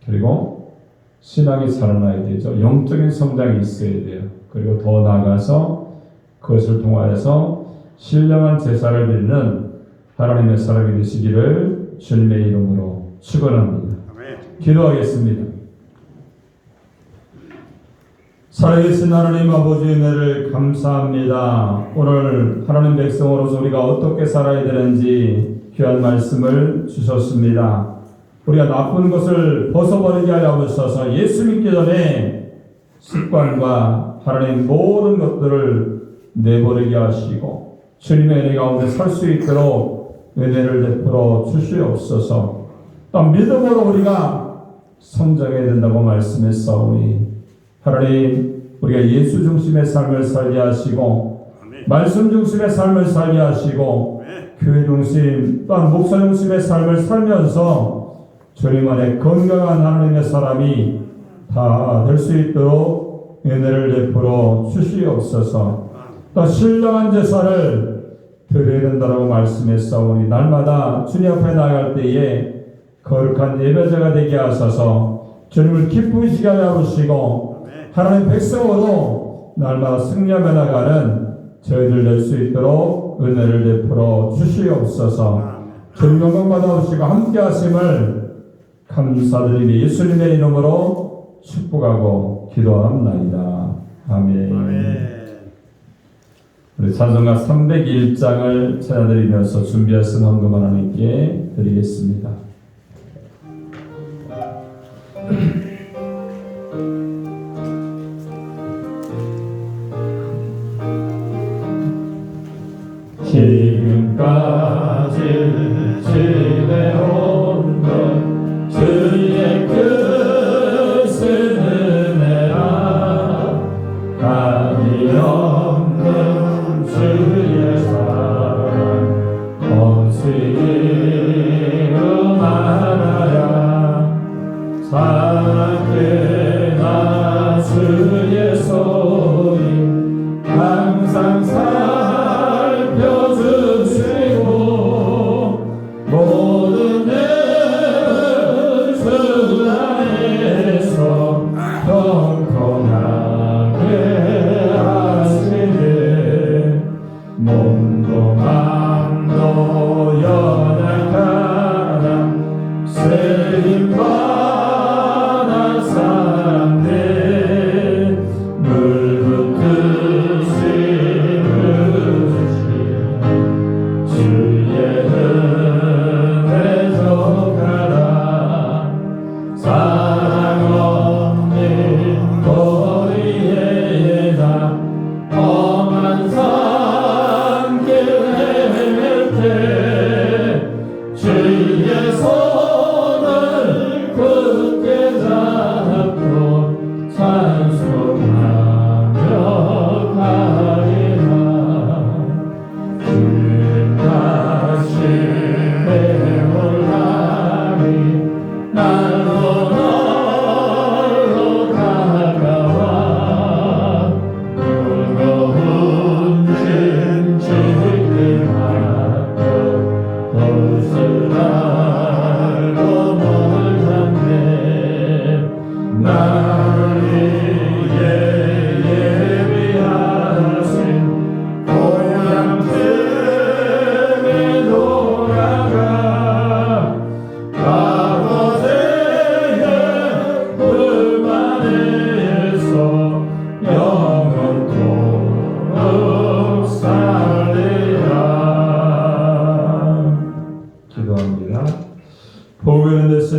그리고 신앙이 자라나야 되죠. 영적인 성장이 있어야 돼요. 그리고 더 나아가서 그것을 통하여서 신령한 제사를 드리는 하나님의 사람이 되시기를 주님의 이름으로 축원합니다. 기도하겠습니다. 살아계신 하나님 아버지의 은혜를 감사합니다. 오늘 하나님 백성으로서 우리가 어떻게 살아야 되는지 귀한 말씀을 주셨습니다. 우리가 나쁜 것을 벗어버리게 하여 주셔서 예수 믿기 전에 습관과 하나님 모든 것들을 내버리게 하시고 주님의 은혜 가운데 살 수 있도록 은혜를 베풀어 주시옵소서. 또 믿음으로 우리가 성장해야 된다고 말씀했사오니 하나님 우리가 예수 중심의 삶을 살게 하시고 말씀 중심의 삶을 살게 하시고 교회 중심 또한 목사 중심의 삶을 살면서 주님 안에 건강한 하나님의 사람이 다 될 수 있도록 은혜를 베풀어 주시옵소서. 또 신령한 제사를 드려야 된다고 말씀했사오니 날마다 주님 앞에 나아갈 때에 거룩한 예배자가 되게 하셔서 주님을 기쁘시게 하여 주시고 하나님 백성으로 날마다 승리하며 나가는 저희들 될 수 있도록 은혜를 베풀어 주시옵소서. 주님 영광 받아주시고 함께 하심을 감사드리며 예수님의 이름으로 축복하고 기도합나이다. 아멘. 우리 찬송가 301장을 찬양드리면서 준비하신 헌금 하나님께 드리겠습니다. 지금까지 지내온 것 주의 크신 은혜라 감이 없는 주의 사랑 엄시름 하나야 사랑되나 주의 소리 항상 살펴주시고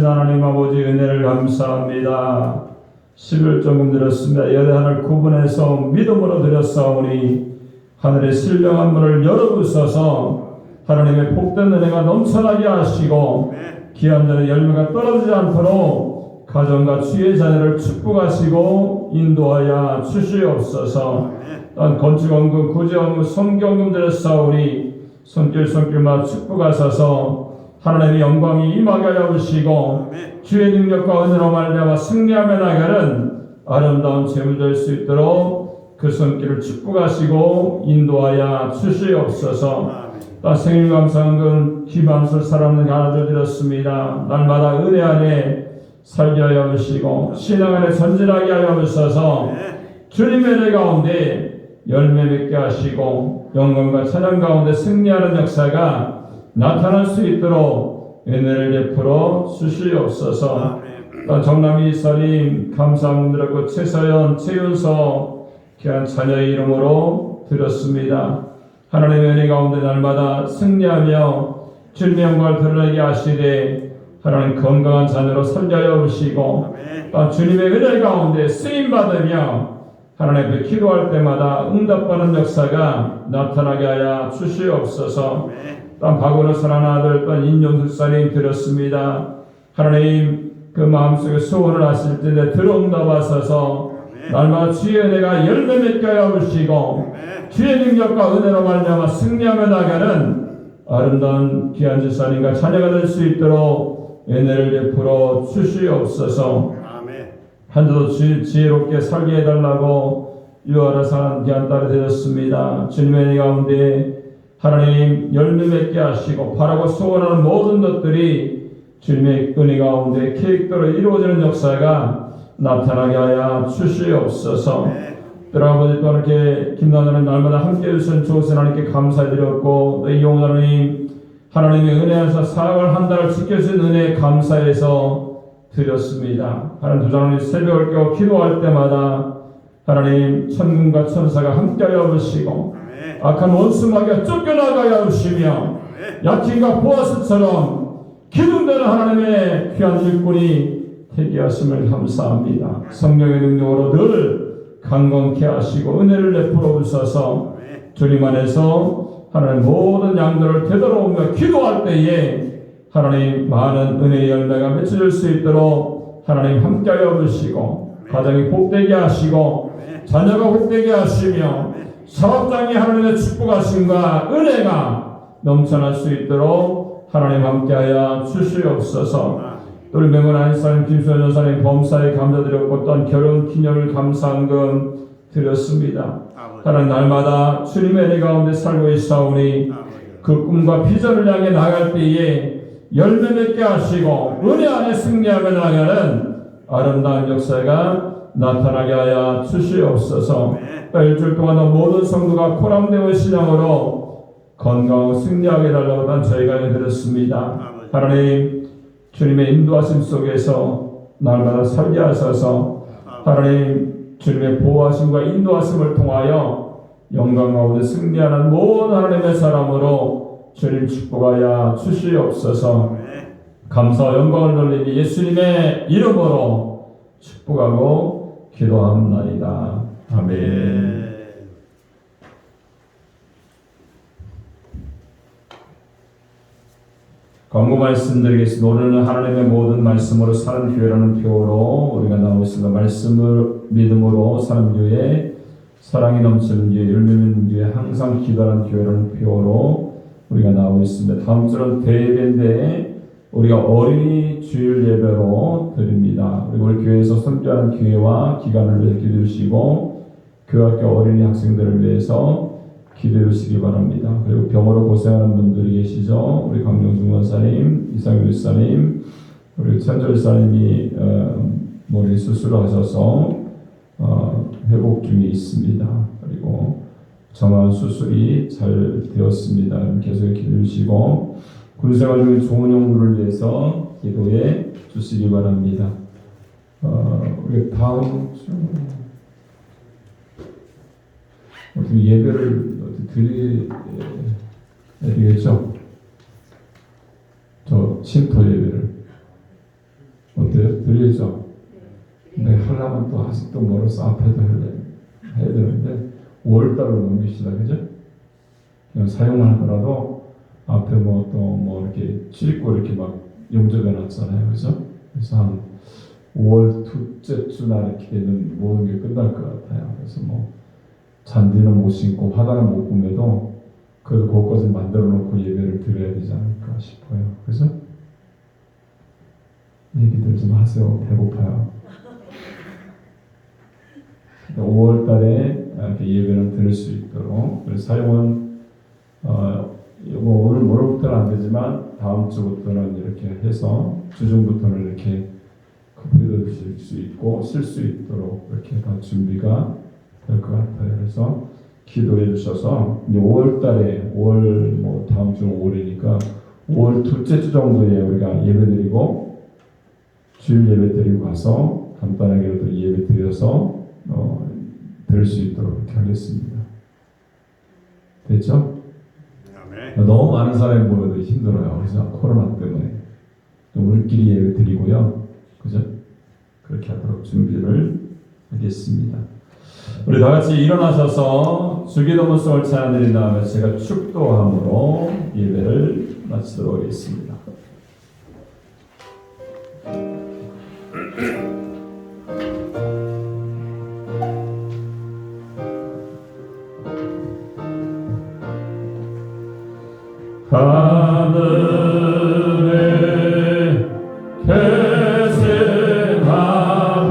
하나님 아버지 은혜를 감사합니다. 11조금 드렸습니다. 열의 하늘 구분해서 믿음으로 드렸사오니 하늘의 신령한 문을 열어주셔서 하나님의 복된 은혜가 넘쳐나게 하시고 귀한 자의 열매가 떨어지지 않도록 가정과 주의 자녀를 축복하시고 인도하여 주시옵소서. 또한 건축원금, 구제원금, 성경금 드렸사오니 손길마다 축복하셔서 하나님의 영광이 임하게 하여 주시고 주의 능력과 은혜로 말미암아 승리하며 나가는 아름다운 제물 될 수 있도록 그 손길을 축복하시고 인도하여 주시옵소서. 또 생일 감사헌금 기반술 사랑을 하나 드렸습니다. 날마다 은혜 안에 살게 하여 주시고 신앙 안에 전진하게 하여 주셔서 주님의 은혜 가운데 열매 맺게 하시고 영광과 찬양 가운데 승리하는 역사가 나타날 수 있도록 은혜를 베풀어 주시옵소서. 또 정남이 이사님 감사함 드렸고 최서연, 최윤서 귀한 자녀의 이름으로 드렸습니다. 하나님의 은혜 가운데 날마다 승리하며 주님의 영광을 드러내게 하시되 하나님 건강한 자녀로 살려 주시고 또 주님의 은혜 가운데 쓰임받으며 하나님 앞에 기도할 때마다 응답받는 역사가 나타나게 하여 주시옵소서. 또 박원을 사랑하는 아들 또 인용술사님 드렸습니다. 하나님 그 마음속에 소원을 하실 때 들어응답하셔서 날마다 주의 은혜가 열매 맺게 하여 주시고 주의 능력과 은혜로 말미암아 승리하며 나가는 아름다운 귀한 집사님과 자녀가 될 수 있도록 은혜를 베풀어 주시옵소서. 한 주도 지혜롭게 살게 해달라고 유하라 사는 귀한 딸이 되었습니다. 주님의 은혜 가운데 하나님 열매 맺게 하시고 바라고 소원하는 모든 것들이 주님의 은혜 가운데 계획대로 이루어지는 역사가 나타나게 하여 주시옵소서. 아버지 또 이렇게 김나누는 날마다 함께 해주신 조선 하나님께 감사드렸고 또 이용훈 하나님 하나님의 은혜 안에서 사역을 한 달을 지켜주신 은혜에 감사해서 드렸습니다. 하나님 두장님 새벽을 깨워 기도할 때마다 하나님 천군과 천사가 함께하여 주시고 악한 원수마귀가 쫓겨나가게 하시며 야킨과 보아스처럼 기둥되는 하나님의 귀한 일꾼이 되게 하심을 감사합니다. 성령의 능력으로 늘 강건케 하시고 은혜를 베풀어 주셔서 주님 안에서 하나님 모든 양들을 되돌아오며 기도할 때에 하나님 많은 은혜의 열매가 맺혀질 수 있도록 하나님 함께하여 주시고 가정이 복되게 하시고 자녀가 복되게 하시며 사업장이 하나님의 축복하심과 은혜가 넘쳐날 수 있도록 하나님 함께하여 주시옵소서. 우리 명은 안사님 김수현 여사님 범사에 감사드렸고 또한 결혼 기념일 감사헌금 드렸습니다. 하나님 날마다 주님의 은혜 가운데 살고 있사오니 그 꿈과 비전을 향해 나갈 때에 열매 맺게 하시고 은혜 안에 승리하며 나가는 아름다운 역사가 나타나게 하여 주시옵소서. 일주일 동안 모든 성도가 코람되어 신앙으로 건강하고 승리하게 달라고 난 저희가 드렸습니다. 하나님 주님의 인도하심 속에서 날마다 살게 하셔서 하나님 주님의 보호하심과 인도하심을 통하여 영광 가운데 승리하는 모든 하나님의 사람으로 주님 축복하여 주시옵소서. 감사와 영광을 돌리니 예수님의 이름으로 축복하고 기도합나이다. 아멘. 광고 말씀드리겠습니다. 오늘은 하나님의 모든 말씀으로 사는 교회라는 표어로 우리가 나오고 있습니다. 말씀을 믿음으로 사는 교회, 사랑이 넘치는 교회, 열매 맺는 교회, 항상 기도하는 교회라는 표어로 우리가 나오고 있습니다. 다음 주는 대예배인데 우리가 어린이 주일 예배로 드립니다. 그리고 우리 교회에서 선교하는 교회와 기관을 위해 기도해 주시고 교학교 어린이 학생들을 위해서 기도해 주시기 바랍니다. 그리고 병으로 고생하는 분들이 계시죠. 우리 강정중 원사님, 이상규 집사님, 우리 천절 집사님이 머리 수술을 하셔서 회복 중에 있습니다. 그리고 정한 수술이 잘 되었습니다. 계속 기도해 주시고 군생활 중에 좋은 연구를 위해서 기도해 주시기 바랍니다. 우리 다음 주 어떻게 예배를 드리겠죠? 저 쉼터 예배를 하려면 또 아직도 멀어서 앞에도 해야 되는데 5월달로 넘깁시다. 그죠? 그냥 사용만 하더라도 앞에 뭐 또 뭐 이렇게 출입구 이렇게 막 용접해 놨잖아요. 그죠? 그래서 한 5월 둘째 주나 이렇게 되면 모든 게 끝날 것 같아요. 그래서 뭐 잔디는 못 심고 화단은 못 꾸며도 그래도 그것까지 만들어 놓고 예배를 드려야 되지 않을까 싶어요. 그래서 얘기들 좀 하세요. 배고파요. 5월 달에 이렇게 예배를 드릴 수 있도록. 그래서 사용은 뭐 오늘부터는 안 되지만 다음 주부터는 이렇게 해서 주중부터는 이렇게 커피도 드실 수 있고 쉴 수 있도록 이렇게 다 준비가 될 것 같아요. 그래서 기도해 주셔서 이제 5월 달에 5월 뭐 다음 주는 5월이니까 5월 둘째 주 정도에 우리가 예배드리고 주일 예배 드리고 가서 간단하게라도 예배 드려서 드릴 수 있도록 이렇게 하겠습니다. 됐죠? 아멘. 너무 많은 사람이 모여도 힘들어요. 그래서 코로나 때문에 우리끼리 예배 드리고요. 그죠? 그렇게 하도록 준비를 하겠습니다. 우리 다 같이 일어나셔서 주기도문송을 찬양드린 다음에 제가 축도함으로 예배를 마치도록 하겠습니다. 하늘에 계신 아버지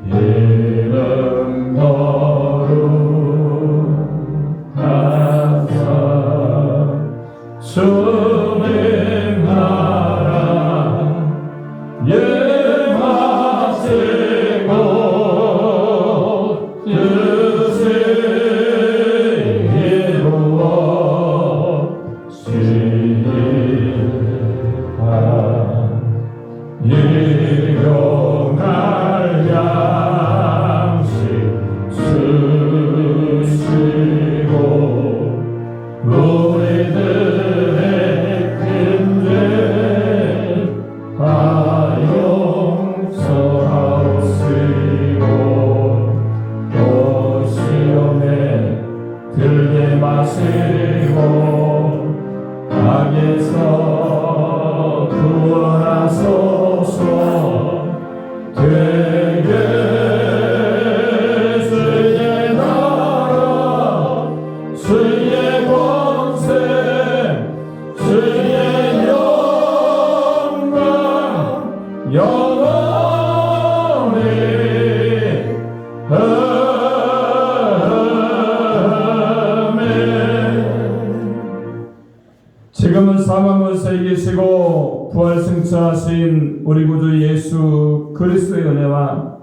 이름 거룩하사 주님 나라 예하시고 일용할 양식 주시고 우리들의 큰죄 다 용서하옵시고 또 시험에 들게 마시고 악에서 구원하소서. 되게 주의 나라 주의 권세 주의 영광 영원히 아멘. 지금은 사망에서 이기시고 부활 승천하신 우리 구주 예수 그리스도의 은혜와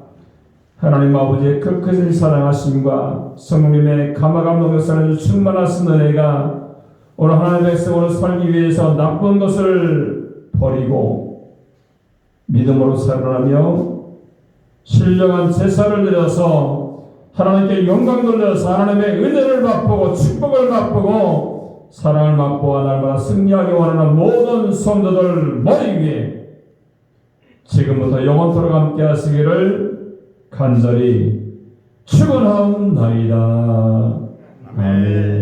하나님 아버지의 그 크신 사랑하심과 성령님의 감화감동 역사를 충만하신 은혜가 오늘 하나님의 백성으로 살기 위해서 나쁜 것을 버리고 믿음으로 살아나며 신령한 제사를 드려서 하나님께 영광 돌려서 하나님의 은혜를 맛보고 축복을 맛보고 사랑을 맛보아 날마다 승리하기 원하는 모든 성도들 머리 위에 지금부터 영원토록 함께 하시기를 간절히 축원하옵나이다. 아멘.